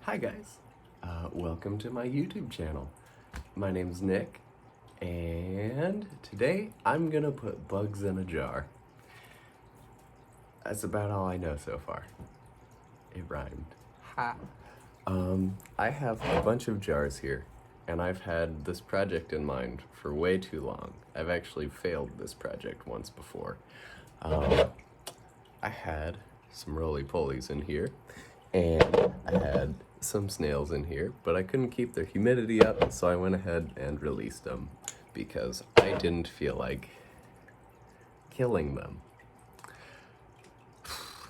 Hi guys, welcome to my YouTube channel. My name's Nick, and today I'm gonna put bugs in a jar. That's about all I know so far. It rhymed. Ha! I have a bunch of jars here, and I've had this project in mind for way too long. I've actually failed this project once before. I had some Roly-Polies in here, and I had some snails in here, but I couldn't keep their humidity up, so I went ahead and released them because I didn't feel like killing them.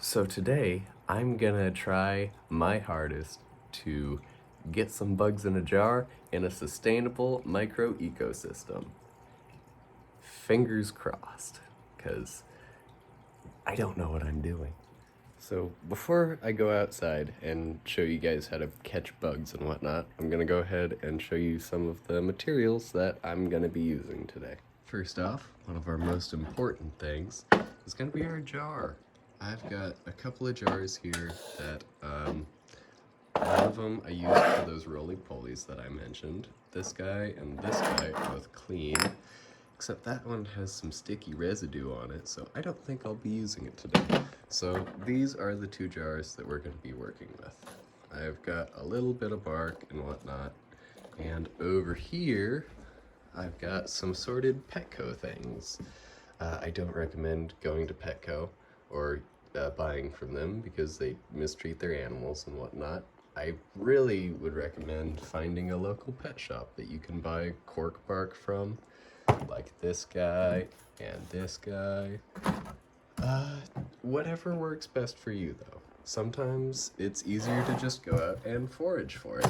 So today, I'm gonna try my hardest to get some bugs in a jar in a sustainable micro ecosystem. Fingers crossed, because I don't know what I'm doing. So before I go outside and show you guys how to catch bugs and whatnot, I'm gonna go ahead and show you some of the materials that I'm gonna be using today. First off, one of our most important things is gonna be our jar. I've got a couple of jars here that, one of them I used for those roly-polies that I mentioned. This guy and this guy are both clean, except that one has some sticky residue on it, so I don't think I'll be using it today. So these are the two jars that we're going to be working with. I've got a little bit of bark and whatnot, and over here I've got some sorted Petco things. I don't recommend going to Petco or buying from them because they mistreat their animals and whatnot. I really would recommend finding a local pet shop that you can buy cork bark from, like this guy and this guy. Whatever works best for you though. Sometimes it's easier to just go out and forage for it,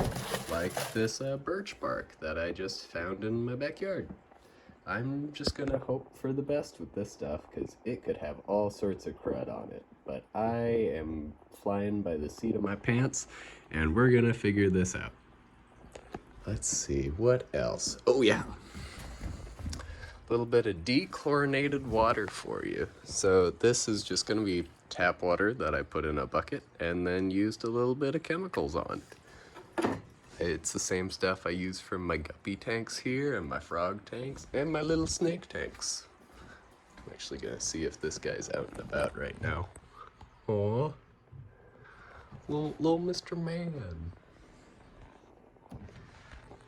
like this birch bark that I just found in my backyard. I'm just gonna hope for the best with this stuff because it could have all sorts of crud on it, but I am flying by the seat of my pants and we're gonna figure this out. Let's see, what else? Oh yeah, little bit of dechlorinated water for you. So this is just going to be tap water that I put in a bucket and then used a little bit of chemicals on. It's the same stuff I use for my guppy tanks here and my frog tanks and my little snake tanks. I'm actually going to see if this guy's out and about right now. Aww. Little Mr. Man.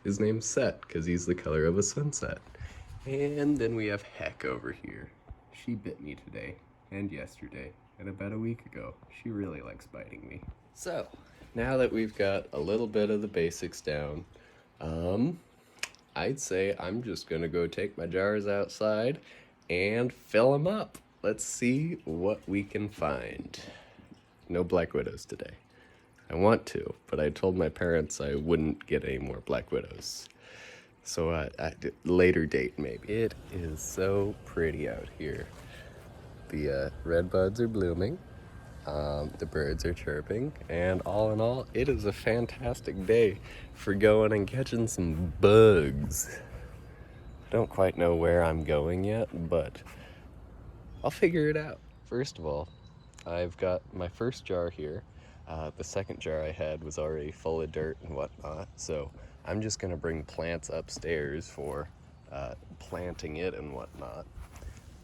His name's Set because he's the color of a sunset. And then we have Heck over here. She bit me today, and yesterday, and about a week ago. She really likes biting me. So, now that we've got a little bit of the basics down, I'd say I'm just gonna go take my jars outside and fill them up. Let's see what we can find. No black widows today. I want to, but I told my parents I wouldn't get any more black widows. So at later date maybe. It is so pretty out here. The red buds are blooming, the birds are chirping, and all in all, it is a fantastic day for going and catching some bugs. I don't quite know where I'm going yet, but I'll figure it out. First of all, I've got my first jar here. The second jar I had was already full of dirt and whatnot, so I'm just gonna bring plants upstairs for planting it and whatnot.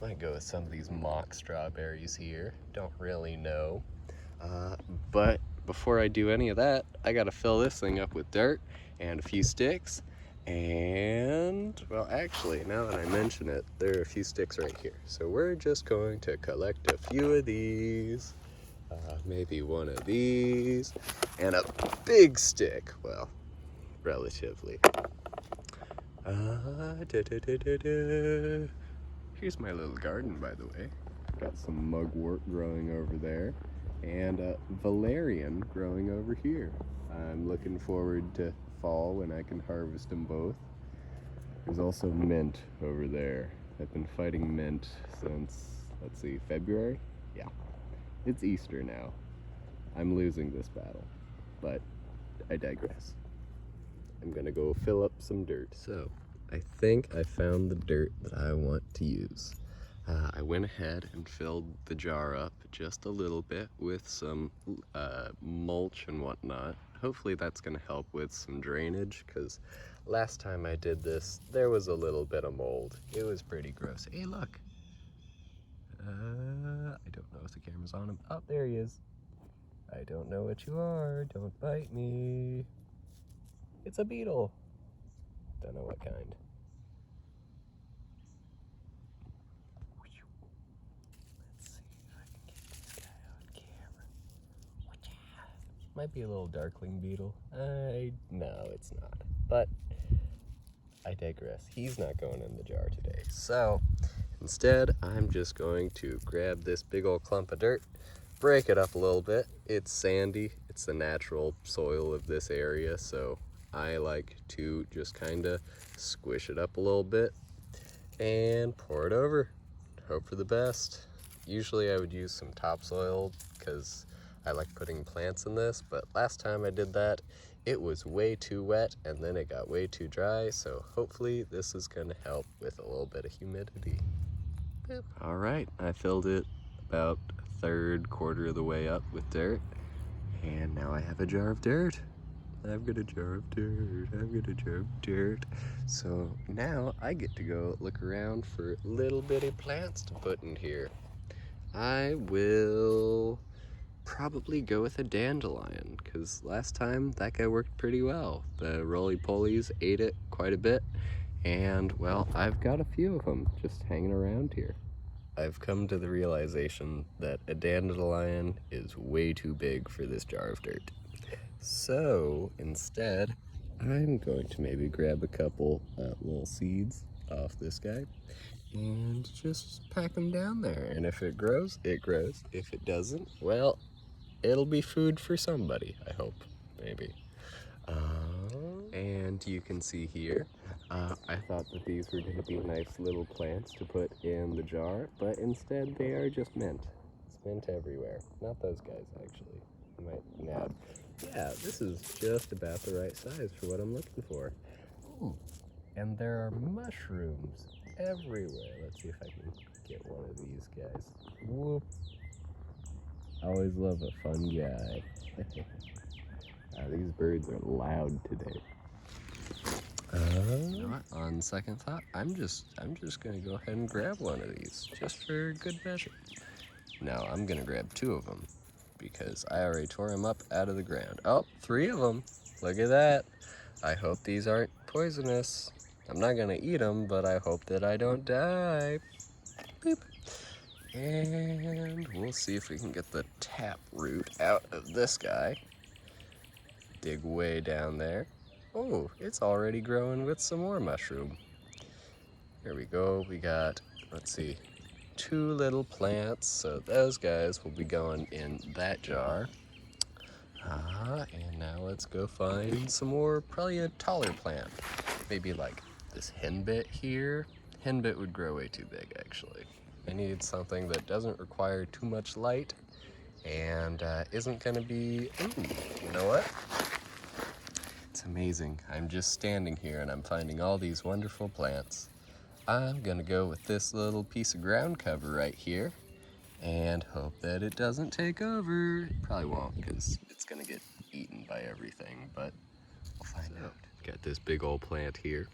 Might go with some of these mock strawberries here, don't really know. But before I do any of that, I gotta fill this thing up with dirt and a few sticks. And, well, actually, now that I mention it, there are a few sticks right here. So we're just going to collect a few of these. Maybe one of these, and a big stick, well, relatively. Here's my little garden, by the way. Got some mugwort growing over there, and valerian growing over here. I'm looking forward to fall when I can harvest them both. There's also mint over there. I've been fighting mint since, let's see, February? Yeah. It's Easter now. I'm losing this battle, but I digress. I'm gonna go fill up some dirt. So, I think I found the dirt that I want to use. I went ahead and filled the jar up just a little bit with some mulch and whatnot. Hopefully that's going to help with some drainage, because last time I did this, there was a little bit of mold. It was pretty gross. Hey, look. I don't know if the camera's on him. Oh, there he is. I don't know what you are. Don't bite me. It's a beetle. Don't know what kind. Let's see if I can get this guy on camera. Watch out. Might be a little darkling beetle. No, it's not. But I digress. He's not going in the jar today. So instead, I'm just going to grab this big old clump of dirt, break it up a little bit. It's sandy. It's the natural soil of this area, so I like to just kind of squish it up a little bit and pour it over. Hope for the best. Usually I would use some topsoil because I like putting plants in this, but last time I did that, it was way too wet and then it got way too dry, so hopefully this is going to help with a little bit of humidity. Boop. All right, I filled it about a third, quarter of the way up with dirt, and now I have a jar of dirt. I've got a jar of dirt, I've got a jar of dirt. So now I get to go look around for little bitty plants to put in here. I will probably go with a dandelion, because last time that guy worked pretty well. The Roly-Polies ate it quite a bit, and well, I've got a few of them just hanging around here. I've come to the realization that a dandelion is way too big for this jar of dirt. So instead, I'm going to maybe grab a couple little seeds off this guy and just pack them down there. And if it grows, it grows. If it doesn't, well, it'll be food for somebody, I hope, maybe. And you can see here, I thought that these were going to be nice little plants to put in the jar, but instead they are just mint. It's mint everywhere. Not those guys, actually. You might nab. Yeah, this is just about the right size for what I'm looking for. Ooh. And there are mushrooms everywhere. Let's see if I can get one of these guys. Whoop. Always love a fun guy. These birds are loud today. You know what? On second thought, I'm just gonna go ahead and grab one of these, just for good measure. Now I'm gonna grab two of them, because I already tore them up out of the ground. Oh, three of them. Look at that. I hope these aren't poisonous. I'm not gonna eat them, but I hope that I don't die. Boop. And we'll see if we can get the tap root out of this guy. Dig way down there. Oh, it's already growing with some more mushroom. Here we go. We got, let's see, 2 little plants. So those guys will be going in that jar. And now let's go find some more, probably a taller plant. Maybe like this henbit here. Henbit would grow way too big, actually. I need something that doesn't require too much light and isn't gonna be, ooh, you know what? It's amazing. I'm just standing here and I'm finding all these wonderful plants. I'm gonna go with this little piece of ground cover right here and hope that it doesn't take over. It probably won't, because it's gonna get eaten by everything, but we'll find out. Got this big old plant here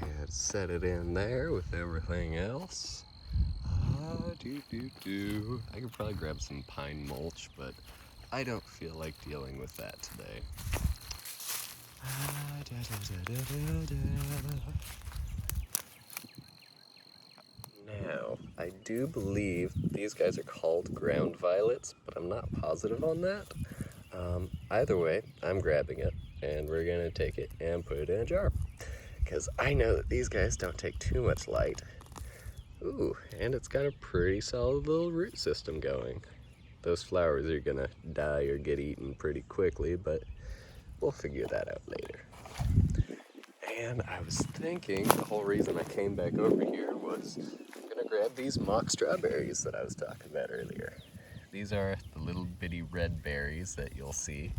and set it in there with everything else. I could probably grab some pine mulch, but I don't feel like dealing with that today. Now, I do believe these guys are called ground violets, but I'm not positive on that. Either way, I'm grabbing it, and we're gonna take it and put it in a jar, because I know that these guys don't take too much light. Ooh, and it's got a pretty solid little root system going. Those flowers are gonna die or get eaten pretty quickly, but we'll figure that out later. And I was thinking the whole reason I came back over here was I'm gonna grab these mock strawberries that I was talking about earlier. These are the little bitty red berries that you'll see.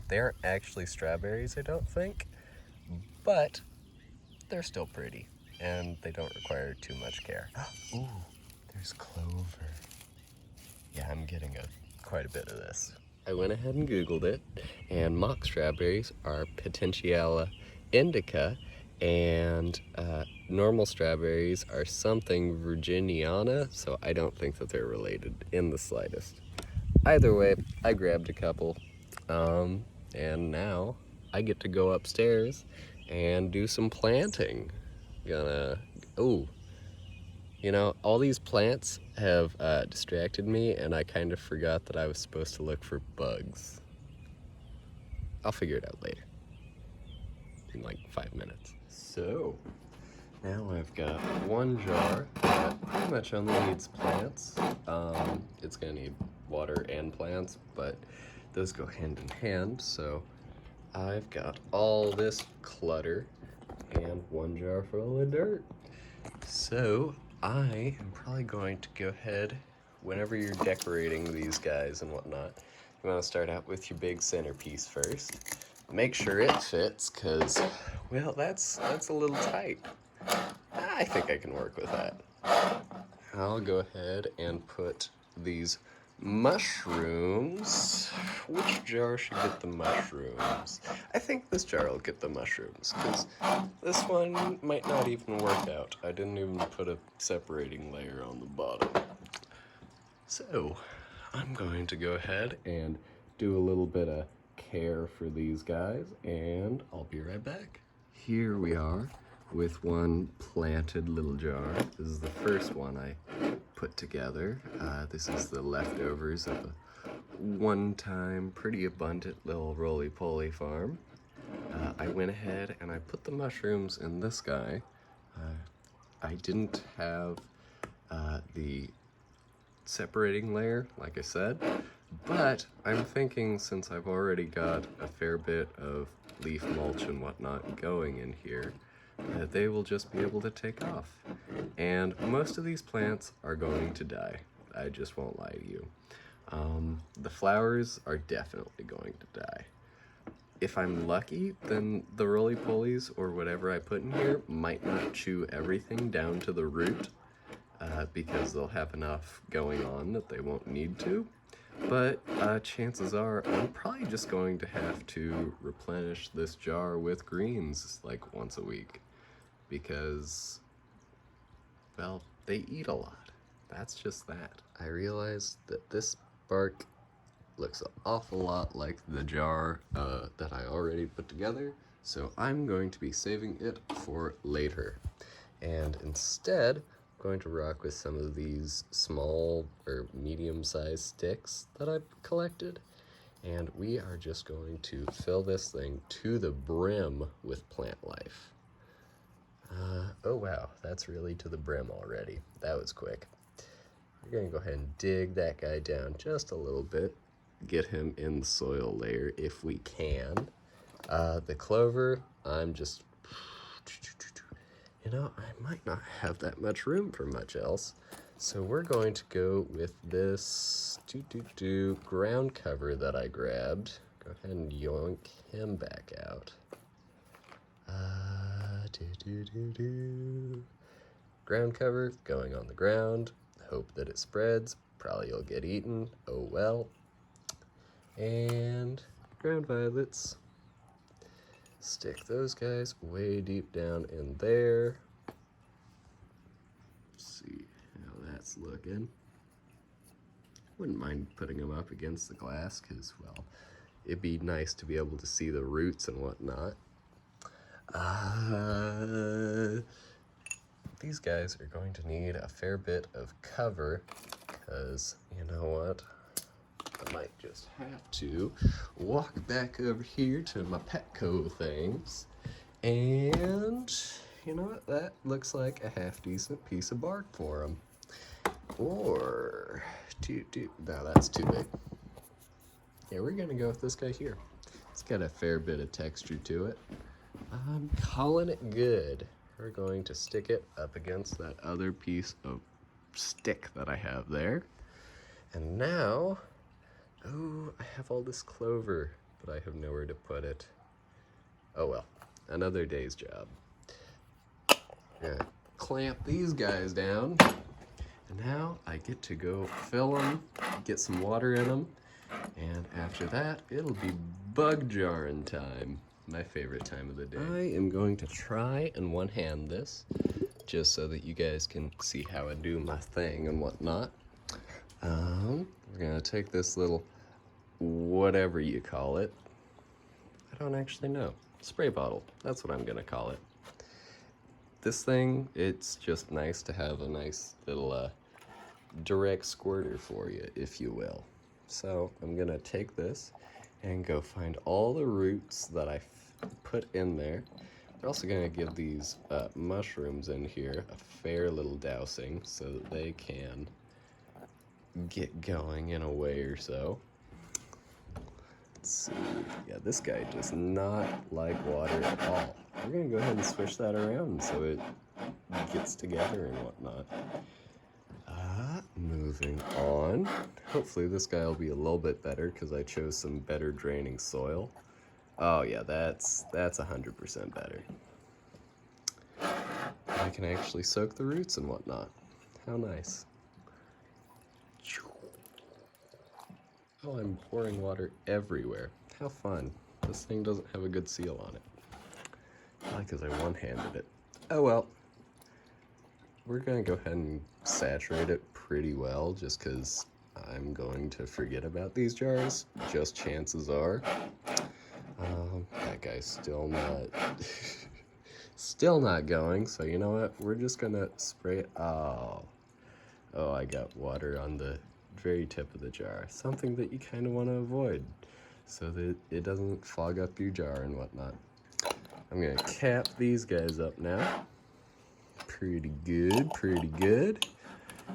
They aren't actually strawberries, I don't think, but they're still pretty. and they don't require too much care. Ooh, there's clover. Yeah, I'm getting quite a bit of this. I went ahead and Googled it, and mock strawberries are Potentialia indica, and normal strawberries are something virginiana, so I don't think that they're related in the slightest. Either way, I grabbed a couple, and now I get to go upstairs and do some planting. Oh, you know, all these plants have distracted me, and I kind of forgot that I was supposed to look for bugs. I'll figure it out later, in like 5 minutes. So, now I've got one jar that pretty much only needs plants. It's gonna need water and plants, but those go hand in hand, so I've got all this clutter and one jar full of dirt. So I am probably going to go ahead, whenever you're decorating these guys and whatnot, you want to start out with your big centerpiece first. Make sure it fits, because, well, that's a little tight. I think I can work with that. I'll go ahead and put these mushrooms. Which jar should get the mushrooms? I think this jar will get the mushrooms, because this one might not even work out. I didn't even put a separating layer on the bottom. So, I'm going to go ahead and do a little bit of care for these guys, and I'll be right back. Here we are with one planted little jar. This is the first one I put together. This is the leftovers of a one-time pretty abundant little roly-poly farm. I went ahead and I put the mushrooms in this guy. I didn't have the separating layer, like I said, but I'm thinking, since I've already got a fair bit of leaf mulch and whatnot going in here, that they will just be able to take off. And most of these plants are going to die. I just won't lie to you. The flowers are definitely going to die. If I'm lucky, then the roly-polies or whatever I put in here might not chew everything down to the root, because they'll have enough going on that they won't need to. But chances are I'm probably just going to have to replenish this jar with greens like once a week, because, well, they eat a lot. That's just that. I realized that this bark looks an awful lot like the jar that I already put together, so I'm going to be saving it for later. And instead, I'm going to rock with some of these small or medium-sized sticks that I've collected, and we are just going to fill this thing to the brim with plant life. Oh wow, that's really to the brim already. That was quick. We're gonna go ahead and dig that guy down just a little bit, get him in the soil layer if we can. The clover, I'm just, you know, I might not have that much room for much else, so we're going to go with this ground cover that I grabbed. Go ahead and yoink him back out. Ground cover going on the ground. Hope that it spreads. Probably you'll get eaten. Oh well. And ground violets. Stick those guys way deep down in there. Let's see how that's looking. Wouldn't mind putting them up against the glass, because, well, it'd be nice to be able to see the roots and whatnot. These guys are going to need a fair bit of cover, because, you know what? I might just have to walk back over here to my Petco things, and you know what? That looks like a half-decent piece of bark for them. Or, no, that's too big. Yeah, we're gonna go with this guy here. It's got a fair bit of texture to it. I'm calling it good. We're going to stick it up against that other piece of stick that I have there. And now, oh, I have all this clover, but I have nowhere to put it. Oh well, another day's job. Gonna clamp these guys down. And now I get to go fill them, get some water in them, and after that, it'll be bug jarring time. My favorite time of the day. I am going to try and one-hand this, just so that you guys can see how I do my thing and whatnot. We're gonna take this little, whatever you call it. I don't actually know. Spray bottle, that's what I'm gonna call it. This thing, it's just nice to have a nice little direct squirter for you, if you will. So I'm gonna take this and go find all the roots that I put in there. We're also gonna give these mushrooms in here a fair little dousing so that they can get going in a way or so. Let's see. Yeah, this guy does not like water at all. We're gonna go ahead and switch that around so it gets together and whatnot. Moving on. Hopefully this guy will be a little bit better because I chose some better draining soil. Oh yeah, that's 100% better. I can actually soak the roots and whatnot. How nice. Oh, I'm pouring water everywhere. How fun. This thing doesn't have a good seal on it. Probably because I one-handed it. Oh well. We're gonna go ahead and saturate it pretty well just because I'm going to forget about these jars. Just chances are. That guy's still not going, so you know what? We're just gonna spray it. Oh, I got water on the very tip of the jar. Something that you kind of want to avoid so that it doesn't fog up your jar and whatnot. I'm gonna cap these guys up now. Pretty good, pretty good.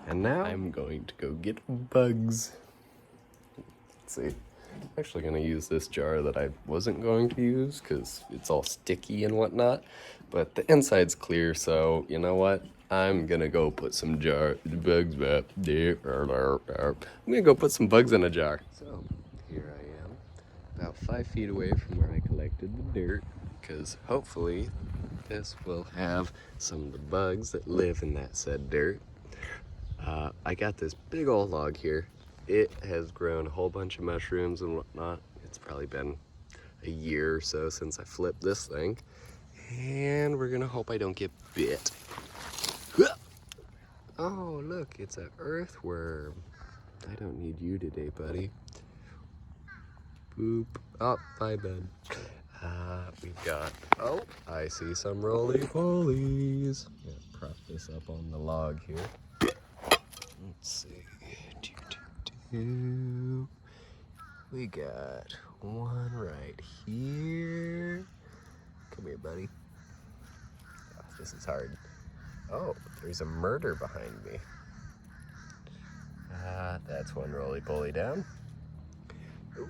And now I'm going to go get bugs. Let's see. I'm actually going to use this jar that I wasn't going to use because it's all sticky and whatnot. But the inside's clear, so you know what? I'm going to go put some bugs up there. I'm going to go put some bugs in a jar. So here I am, about 5 feet away from where I collected the dirt, because hopefully this will have some of the bugs that live in that said dirt. I got this big old log here. It has grown a whole bunch of mushrooms and whatnot. It's probably been a year or so since I flipped this thing. And we're gonna hope I don't get bit. Oh, look, it's an earthworm. I don't need you today, buddy. Boop. Oh, bye, bud. We've got, oh, I see some roly-polies. Yeah, prop this up on the log here. Let's see. We got one right here. Come here, buddy. Oh, this is hard. Oh, there's a murder behind me. That's one roly-poly down. Ooh.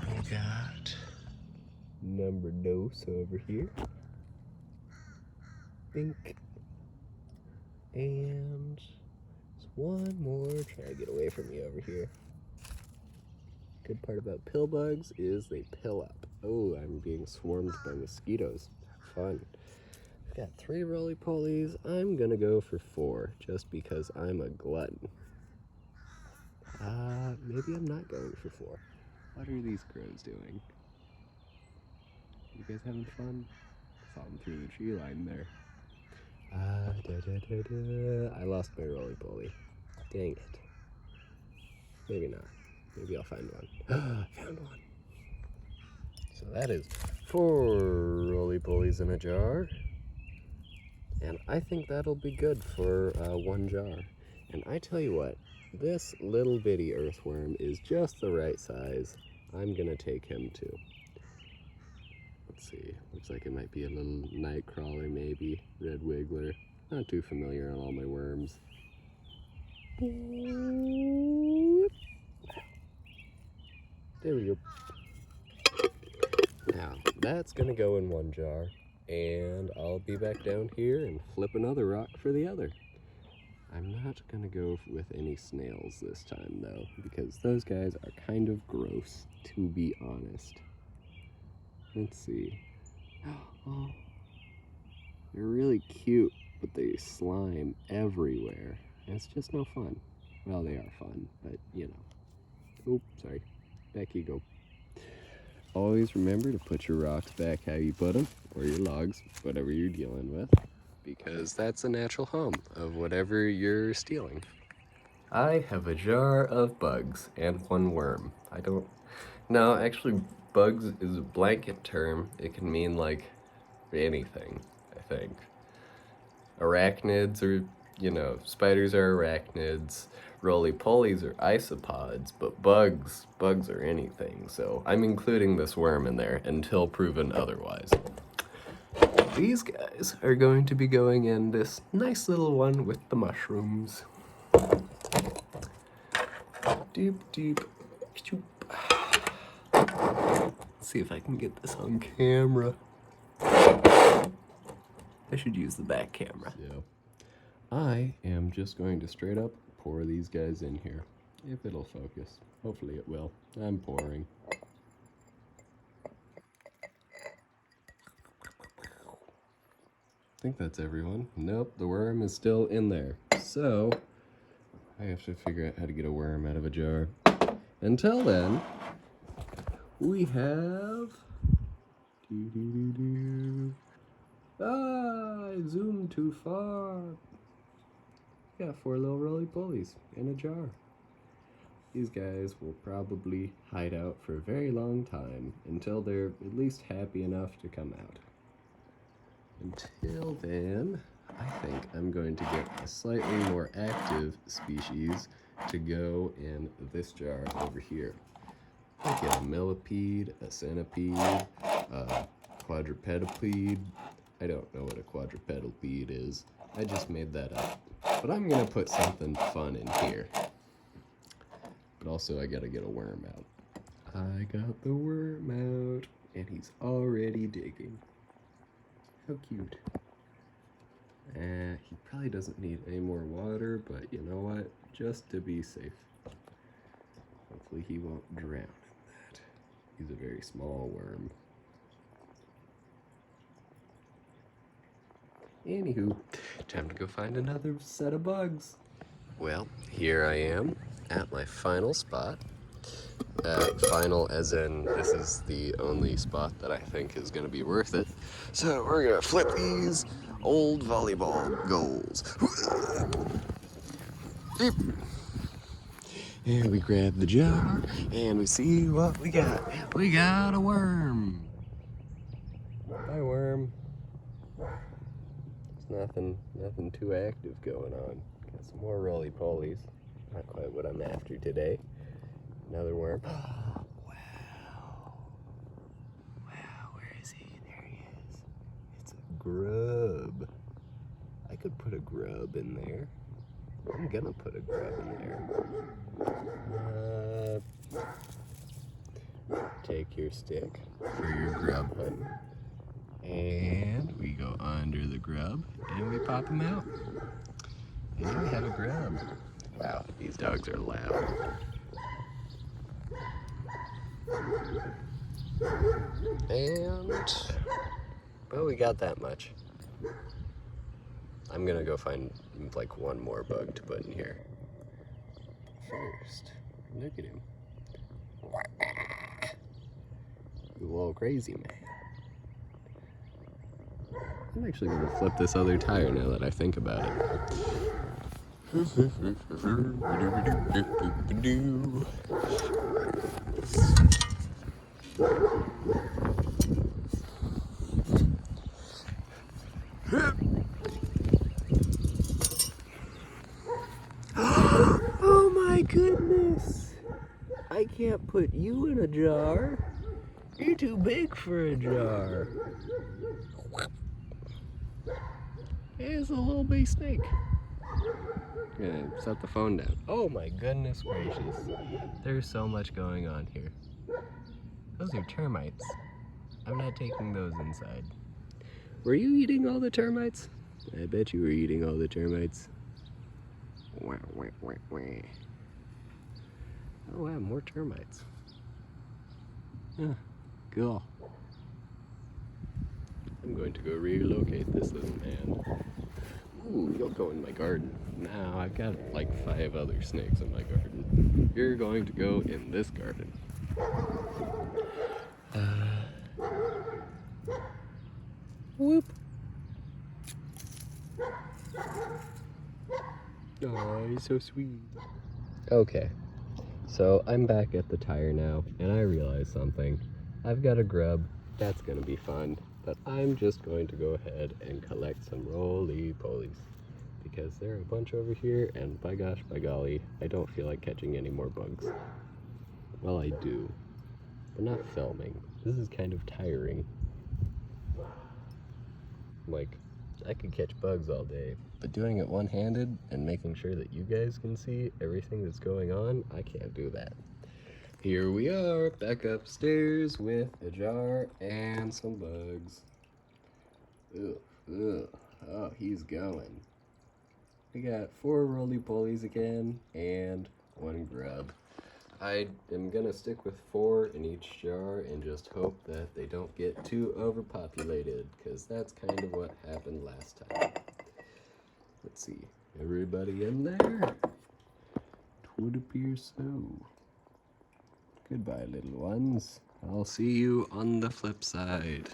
We got number dose over here. Bink. And there's one more. Try to get away from me over here. Good part about pill bugs is they pill up. Oh, I'm being swarmed by mosquitoes. Fun. I've got 3 roly-polies. I'm gonna go for 4 just because I'm a glutton. Maybe I'm not going for 4. What are these crows doing? You guys having fun? Saw them through the tree line there. I lost my roly-poly. Dang it. Maybe not. Maybe I'll find one. Found one. So that is 4 roly-polies in a jar. And I think that'll be good for 1 jar. And I tell you what, this little bitty earthworm is just the right size. I'm gonna take him too. Let's see, looks like it might be a little night crawler maybe, red wiggler. Not too familiar on all my worms. There we go. Now, that's gonna go in 1 jar, and I'll be back down here and flip another rock for the other. I'm not gonna go with any snails this time though, because those guys are kind of gross, to be honest. Let's see. Oh, They're really cute, but they slime everywhere. And it's just no fun. Well, they are fun, but you know. Oh, sorry. Back you go. Always remember to put your rocks back how you put them, or your logs, whatever you're dealing with, because that's the natural home of whatever you're stealing. I have a jar of bugs and one worm. No, actually, bugs is a blanket term. It can mean like anything, I think. Arachnids are, spiders are arachnids. Roly-Polies are isopods, but bugs are anything. So I'm including this worm in there until proven otherwise. These guys are going to be going in this nice little one with the mushrooms. Doop, doop, choop. Let's see if I can get this on camera. I should use the back camera. So, I am just going to straight up pour these guys in here. If it'll focus. Hopefully it will. I'm pouring. I think that's everyone. Nope, the worm is still in there. So, I have to figure out how to get a worm out of a jar. Until then, we have... I zoomed too far. Got 4 little roly-polies in a jar. These guys will probably hide out for a very long time until they're at least happy enough to come out. Until then, I think I'm going to get a slightly more active species to go in this jar over here. I get a millipede, a centipede, a quadrupedipede. I don't know what a quadrupedipede is. I just made that up. But I'm gonna put something fun in here. But also I gotta get a worm out. I got the worm out, and he's already digging. How cute. He probably doesn't need any more water, but you know what? Just to be safe. Hopefully he won't drown in that. He's a very small worm. Anywho, time to go find another set of bugs. Well, here I am at my final spot. Final as in this is the only spot that I think is going to be worth it. So we're going to flip these old volleyball goals. And we grab the jar and we see what we got. We got a worm. Hi, worm. Nothing too active going on. Got some more roly-polies. Not quite what I'm after today. Another worm. Wow. Wow, where is he? There he is. It's a grub. I could put a grub in there. I'm gonna put a grub in there. Take your stick for your grub hunting. And we go under the grub and we pop him out. And we have a grub. Wow, these dogs are loud. Well, we got that much. I'm gonna go find like one more bug to put in here. First, look at him. He's a little crazy, man. I'm actually going to flip this other tire now that I think about it. Oh my goodness! I can't put you in a jar. You're too big for a jar. It's a little bee snake. I'm gonna set the phone down. Oh my goodness gracious. There's so much going on here. Those are termites. I'm not taking those inside. Were you eating all the termites? I bet you were eating all the termites. Wah, wah, wah, wah. Oh wow, more termites. Cool. I'm going to go relocate this little man. Ooh, you'll go in my garden. Now I've got like 5 other snakes in my garden. You're going to go in this garden. Whoop. Oh, he's so sweet. Okay, so I'm back at the tire now, and I realized something. I've got a grub. That's gonna be fun. But I'm just going to go ahead and collect some Roly-Polies, because there are a bunch over here, and by gosh, by golly, I don't feel like catching any more bugs. Well, I do, but not filming. This is kind of tiring. Like, I could catch bugs all day, but doing it one-handed and making sure that you guys can see everything that's going on, I can't do that. Here we are, back upstairs with a jar and some bugs. Ugh, ugh. Oh, he's going. We got 4 Roly-Polies again and 1 grub. I am gonna stick with 4 in each jar and just hope that they don't get too overpopulated, because that's kind of what happened last time. Let's see, everybody in there? It would appear so. Goodbye, little ones. I'll see you on the flip side.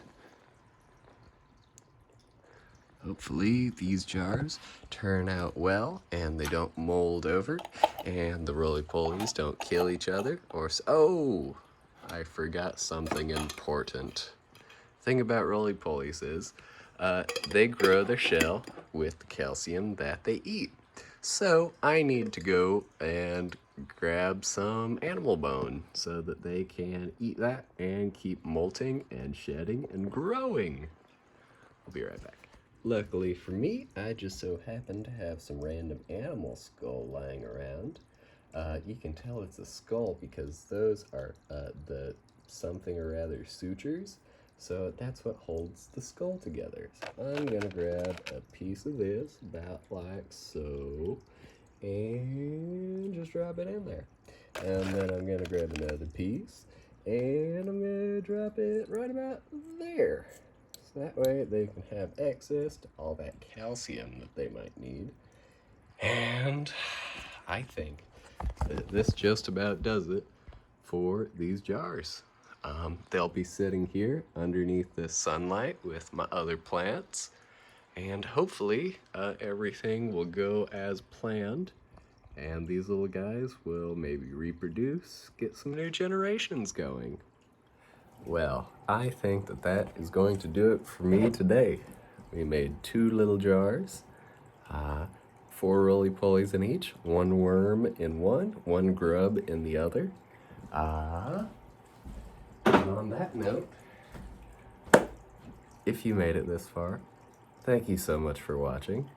Hopefully these jars turn out well and they don't mold over and the Roly-Polies don't kill each other oh, I forgot something important. Thing about Roly-Polies is they grow their shell with the calcium that they eat. So I need to go and grab some animal bone so that they can eat that and keep molting and shedding and growing. I'll be right back. Luckily for me, I just so happen to have some random animal skull lying around. You can tell it's a skull because those are the something or rather sutures. So that's what holds the skull together. So I'm gonna grab a piece of this, about like so, and just drop it in there. And then I'm gonna grab another piece, and I'm gonna drop it right about there. So that way they can have access to all that calcium that they might need. And I think that this just about does it for these jars. They'll be sitting here underneath the sunlight with my other plants, and hopefully everything will go as planned, and these little guys will maybe reproduce, get some new generations going. Well, I think that that is going to do it for me today. We made 2 little jars, 4 Roly-Polies in each, 1 worm in one, 1 grub in the other. And on that note, if you made it this far, thank you so much for watching.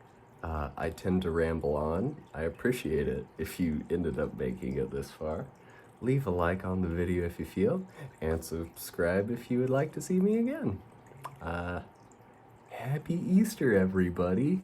I tend to ramble on. I appreciate it if you ended up making it this far. Leave a like on the video if you feel, and subscribe if you would like to see me again. Happy Easter, everybody!